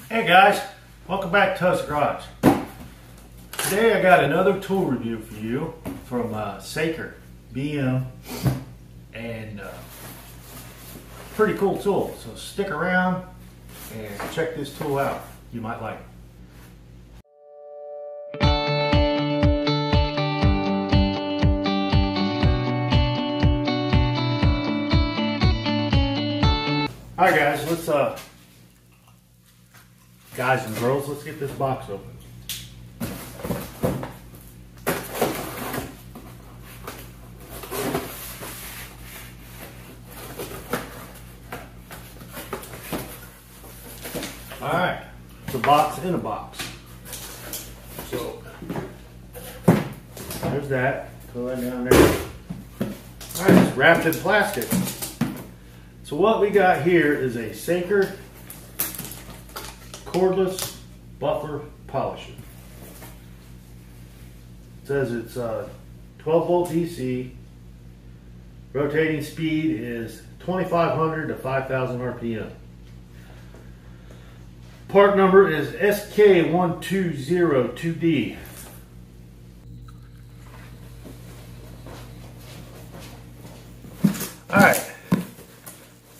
Hey guys, welcome back to Tusk Garage. Today I got another tool review for you from Saker BM, and pretty cool tool. So stick around and check this tool out. You might like it. All right, guys, let's guys and girls, let's get this box open. All right, it's a box in a box. So there's that. Throw that down there. All right, it's wrapped in plastic. So what we got here is a Saker Cordless buffer polisher. It says it's 12 volt DC. Rotating speed is 2500 to 5000 RPM. Part number is SK1202D. Alright.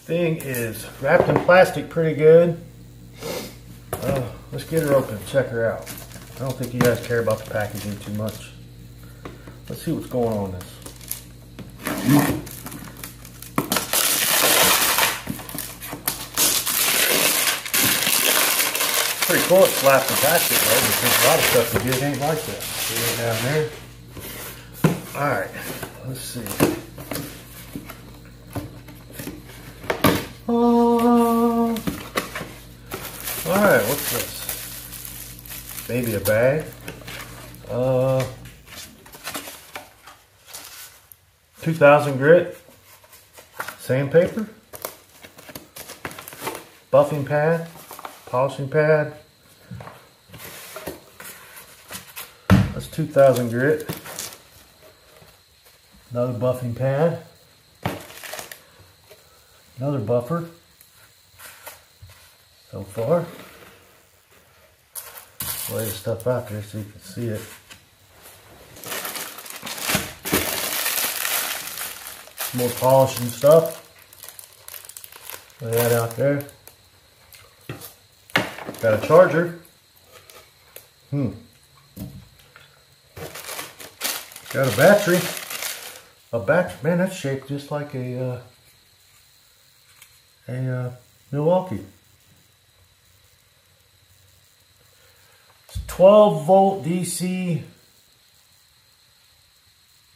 Thing is wrapped in plastic pretty good. Let's get her open and check her out. I don't think you guys care about the packaging too much. Let's see what's going on in this. Pretty cool it's wrapped in plastic though, because a lot of stuff you get ain't like that. See it down there? Alright, let's see. Alright, what's this? Maybe a bag. 2000 grit. Sandpaper. Buffing pad. Polishing pad. That's 2000 grit. Another buffing pad. Another buffer. So far. Lay the stuff out there so you can see it. More polishing stuff. Lay that out there. Got a charger. Got a battery. Man, that's shaped just like a Milwaukee. 12 volt DC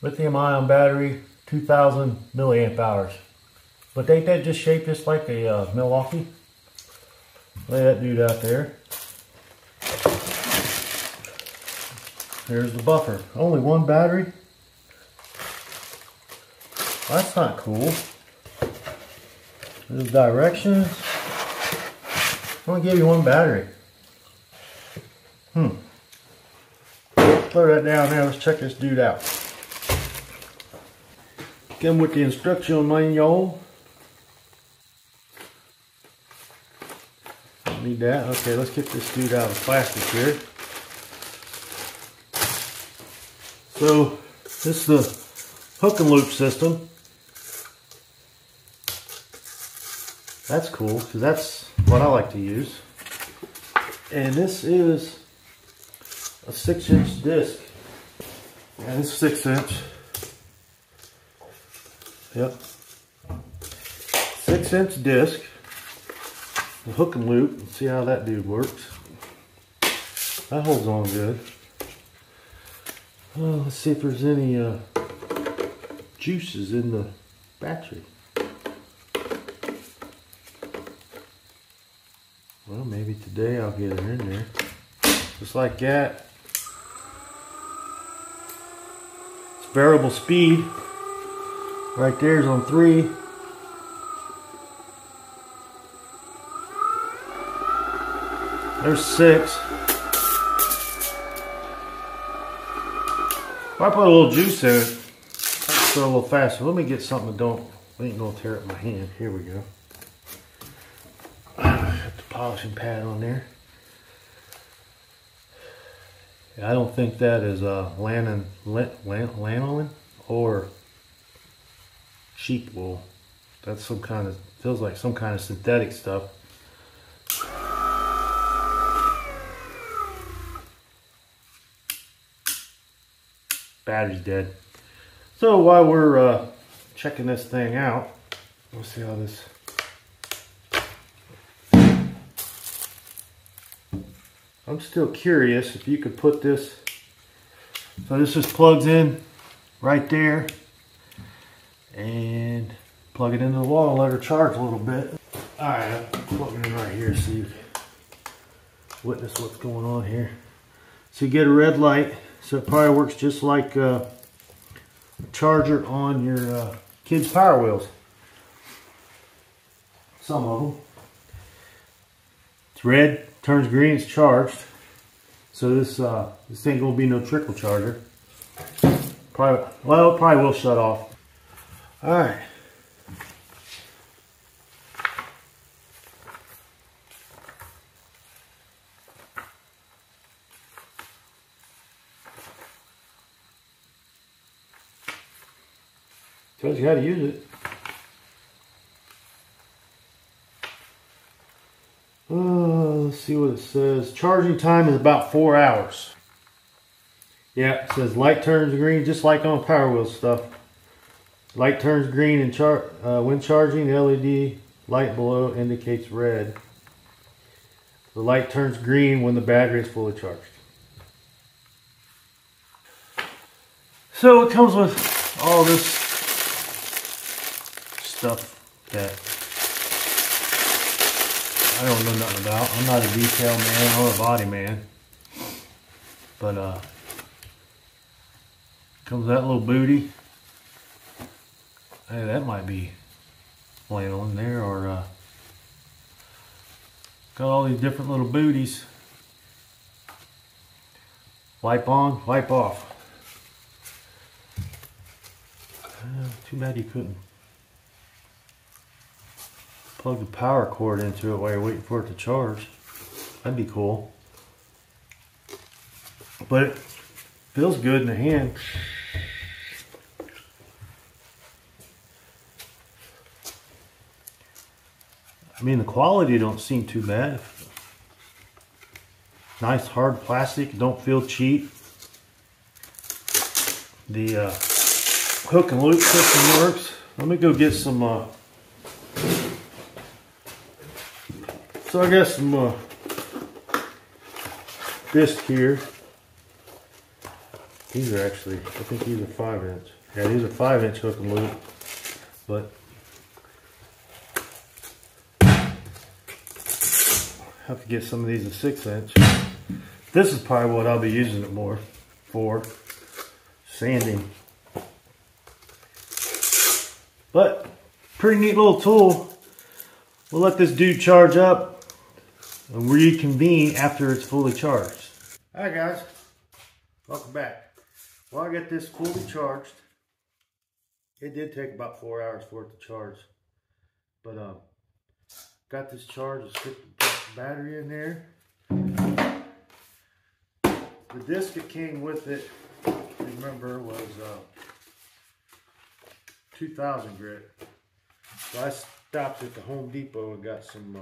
lithium ion battery, 2000 milliamp hours. But ain't that just shaped just like a Milwaukee? Lay that dude out there. There's the buffer. Only one battery. That's not cool. There's directions. I'm gonna give you one battery. Throw that down there. Let's check this dude out. Come with the instruction manual. Need that. Okay, let's get this dude out of plastic here. So this is the hook and loop system. That's cool because that's what I like to use. And this is a 6-inch disc. And it's 6-inch. Yep. 6-inch disc. The hook and loop. Let's see how that dude works. That holds on good. Let's see if there's any juices in the battery. Well, maybe today I'll get it in there. Just like that. It's variable speed. Right there's on 3. There's 6. If I put a little juice in it, I'll go a little faster. Let me get something that ain't gonna tear up my hand. Here we go. Got the polishing pad on there. I don't think that is lanolin or sheep wool. That's some kind of, feels like some kind of synthetic stuff. Battery's dead. So while we're checking this thing out, let's see how this. I'm still curious if you could put this. So this just plugs in right there, and plug it into the wall and let her charge a little bit. All right, I'm plugging it in right here so you can witness what's going on here. So you get a red light. So it probably works just like a charger on your kids' Power Wheels. Some of them. It's red, turns green, it's charged. So this ain't gonna be no trickle charger. Probably, well, it probably will shut off. All right. Tells you how to use it. Let's see what it says. Charging time is about 4 hours. Yeah, it says light turns green, just like on Power Wheel stuff. Light turns green and when charging, the LED light below indicates red. The light turns green when the battery is fully charged. So it comes with all this stuff that I don't know nothing about. I'm not a detail man or a body man. But comes that little booty. Hey, that might be flannel in there, or got all these different little booties. Wipe on, wipe off. Too bad you couldn't plug the power cord into it while you're waiting for it to charge. That'd be cool. But it feels good in the hand. I mean, the quality don't seem too bad. Nice hard plastic, don't feel cheap. The hook and loop system works. Let me go get some so I got some disc here. These are actually, I think these are 5-inch. Yeah, these are 5-inch hook and loop, but have to get some of these at 6-inch. This is probably what I'll be using it more for, sanding. But pretty neat little tool. We'll let this dude charge up and reconvene after it's fully charged. Alright guys, welcome back. Well, I got this fully charged. It did take about 4 hours for it to charge. But got this charged, stick the battery in there. The disc that came with it, remember, was 2000 grit. So I stopped at the Home Depot and got some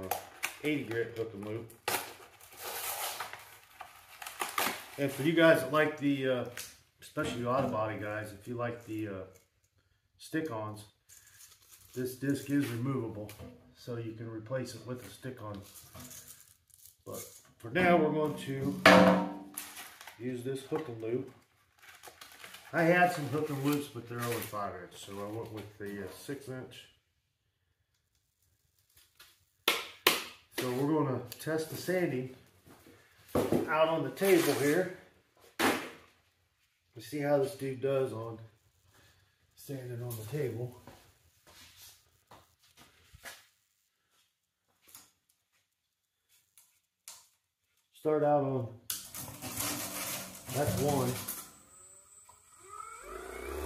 80 grit hook and loop. And for you guys that like the, especially the auto body guys, if you like the stick-ons, this disc is removable, so you can replace it with a stick-on. But for now, we're going to use this hook and loop. I had some hook and loops, but they're only 5-inch, so I went with the 6-inch. So we're going to test the sanding out on the table here. Let's see how this dude does on sanding on the table. Start out on, that's one.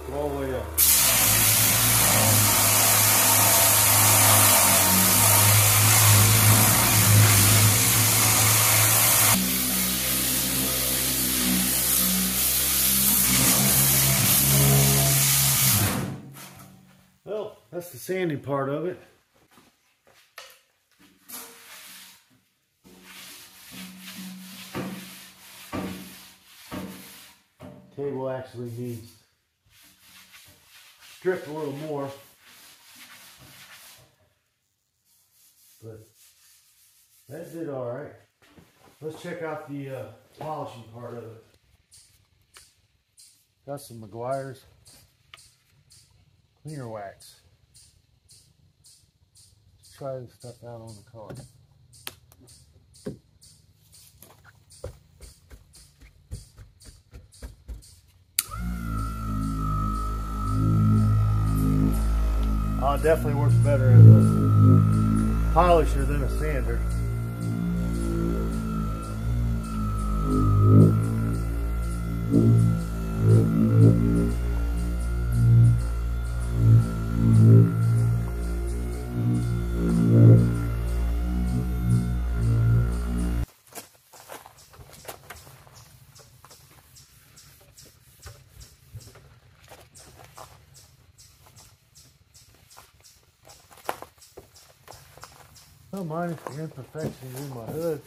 Go all the way up. That's the sanding part of it. Table actually needs stripped a little more, but that did all right. Let's check out the polishing part of it. Got some McGuire's cleaner wax. Let's try this stuff out on the car. Oh, it definitely works better as a polisher than a sander. Don't mind if the imperfections in my hood.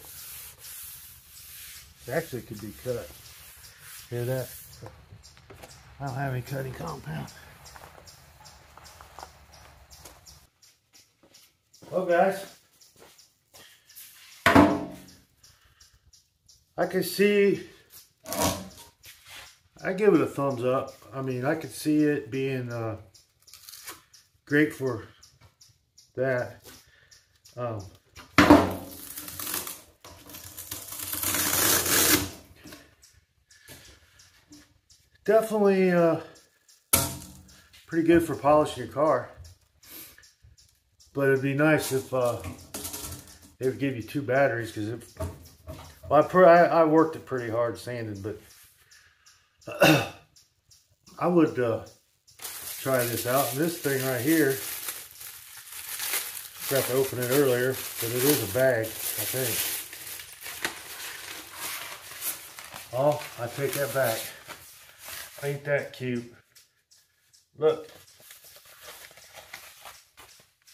It actually could be cut. Hear that? I don't have any cutting compound. Well, guys, I can see, I give it a thumbs up. I mean, I could see it being great for that. Definitely pretty good for polishing your car, but it'd be nice if they would give you 2 batteries, because well, I worked it pretty hard sanding, but I would try this out. And this thing right here, forgot to open it earlier, but it is a bag, I think. Oh, I take that back. Ain't that cute? Look,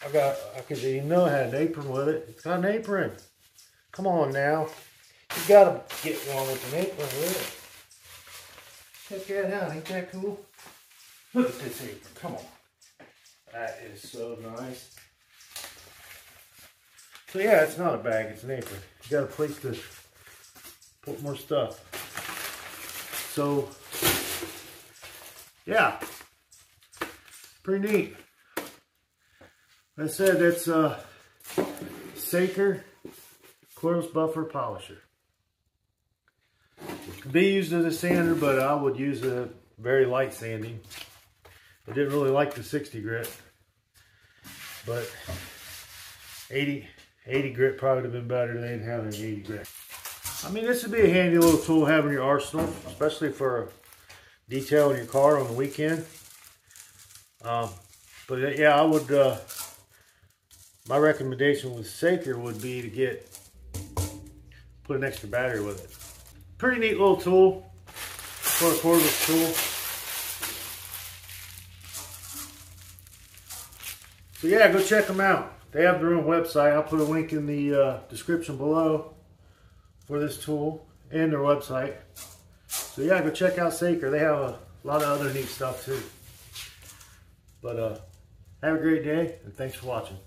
I could even know I had an apron with it. It's got an apron. Come on now, you gotta get one with an apron with it. Check that out. Ain't that cool? Look at this apron. Come on. That is so nice. So yeah, it's not a bag, it's an apron. You got a place to put more stuff. So yeah, pretty neat. Like I said, that's Saker Cordless Buffer Polisher. It can be used as a sander, but I would use a very light sanding. I didn't really like the 60 grit, but 80 grit probably would have been better than having an 80 grit. I mean, this would be a handy little tool to have in your arsenal, especially for detailing your car on the weekend. But yeah, I would, my recommendation with Saker would be to put an extra battery with it. Pretty neat little tool for a cordless tool. So yeah, go check them out. They have their own website. I'll put a link in the description below for this tool and their website. So yeah, go check out Saker. They have a lot of other neat stuff too. But have a great day, and thanks for watching.